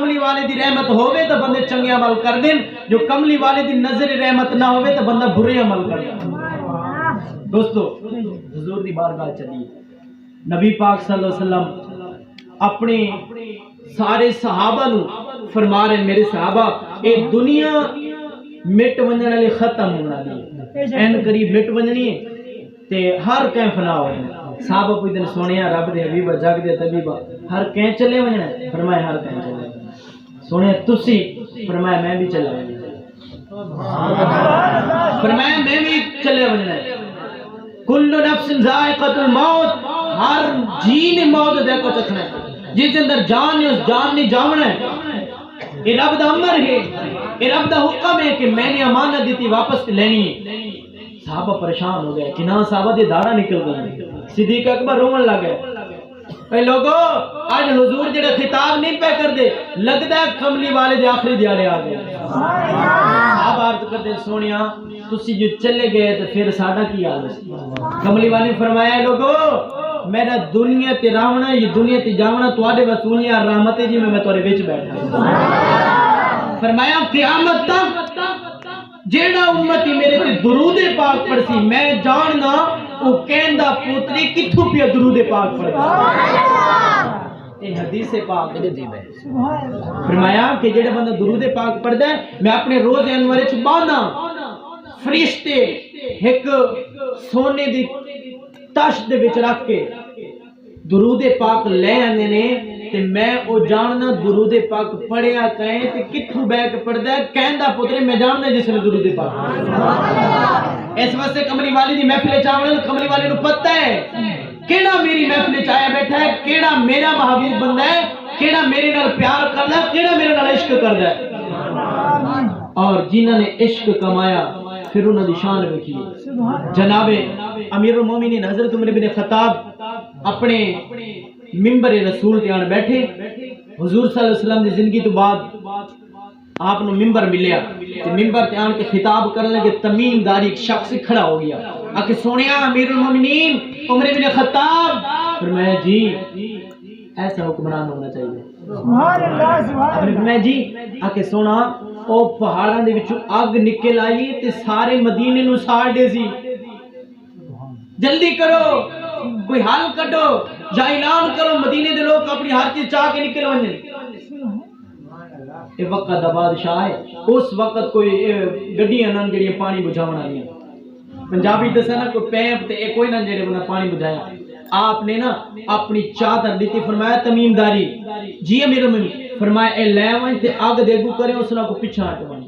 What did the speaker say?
کملی والے دی رحمت ہوئے تو بندے چنگے عمل کر دیں، جو کملی والے دی نظر رحمت نہ ہوئے تو بندہ برے عمل کر دیں۔ دوستو حضور دی بارگاہ چلیے، نبی پاک صلی اللہ علیہ وسلم اپنے سارے صحابہ نو فرما رہے میرے صحابہ اے دنیا مٹ ونجن والی ختم ہونا دی این قریب مٹ ونجنی ہے تے ہر کہیں فنا ہو جائے۔ صحابہ کوئی دن سونیا رب دے حبیبہ جگ دے طبیبہ ہر کہیں چلے ونجنا ہے، فرمایا ہر کہیں چلے سونیا تسی، فرمایا میں بھی چلے ونجنا، فرمایا میں بھی چلے ونجنا ہے۔ کل نفس ذائقۃ الموت، ہر جی نے موت دے کو چکھنا ہے، جس اندر جان ہے اس جان نے جاونا ہے۔ یہ رب دا امر ہے، یہ رب دا حکم ہے کہ میں نے امانت دیتی واپس لینی ہے۔ صحابہ پریشان ہو گئے کہ نہ صحابہ دے داڑا نکل گئے، صدیق اکبر رومن لگ گئے۔ اے لوگو آج حضور جڑے خطاب نہیں پہ کر دے، لگتا ہے کملی والے دے آخری دیاڑے آ گئے۔ آپ عرض کرتے سونیا تسی جو چلے گئے تو پھر ساڈا کی حال ہے؟ کملی والے نے فرمایا لوگو میرا دنیا تے راونا یہ دنیا تے جاونا تواڈے وسولیاں رحمت جی میں تواڈے وچ بیٹھا۔ فرمایا قیامت تک جیڑا امتی میرے تے درود پاک پڑھسی میں جاننا او کہندا پوتری کتھوں پیا درود پاک پڑھدا۔ اے حدیث پاک فرمایا کہ جیڑا بندہ درود پاک پڑھدا ہے میں اپنے روز انور وچ بانا فرشتے ایک سونے دی تش دے وچ رکھ کے درود پاک لے آنے نے تے میں او جاننا درود پاک پڑھیا کہیں تے کتھوں بیٹھ کے پڑھدا ہے کہندا پترے میں جاننا جس نے درود پاک۔ اس واسطے کملی والی دی محفل چاوڑ کملی والے نو پتہ ہے کیڑا میری محفل چایا بیٹھا ہے، کیڑا میرا محبوب بندہ ہے، کیڑا میرے نال پیار کردا ہے، کیڑا میرے نال عشق کردا ہے۔ اور جنہاں نے عشق کمایا پھر انہوں نے شان رکھی۔ جناب امیر المومنین حضرت عمر بن خطاب اپنے ممبر رسول تے آن بیٹھے، حضور صلی اللہ علیہ وسلم دی زندگی تو بعد آپ نے ممبر ملیا تے ممبر تے آن کے خطاب کرنے لگے، تمیم داری ایک شخص کھڑا ہو گیا آ کے سونیا امیر المومنین عمر بن خطاب، فرمایا جی ایسا حکمران ہونا چاہیے۔ فرمایا جی آ کے سونا او پہاڑاں دے وچوں اگ نکل آئی تے سارے مدینے نو ساڑ دے سی، جلدی کرو کوئی حال کٹو یا اعلان کرو مدینے دے لوگ اپنی ہر چیز چاہ کے نکل ونجن۔ اے وقت دا بادشاہ ہے، اس وقت کوئی گڈیاں نہ جڑیاں پانی بجھاون والیاں، پنجابی دسا نا کوئی پیپ تے اے کوئی نہ جڑے بنا پانی بجھایا۔ آپ نے نا اپنی چادر دیتی، فرمایا تمیم داری جی امیر المومنین، فرمایا اے لے ون تے اگ دے گو کرے اس کو پیچھے ہٹ ون۔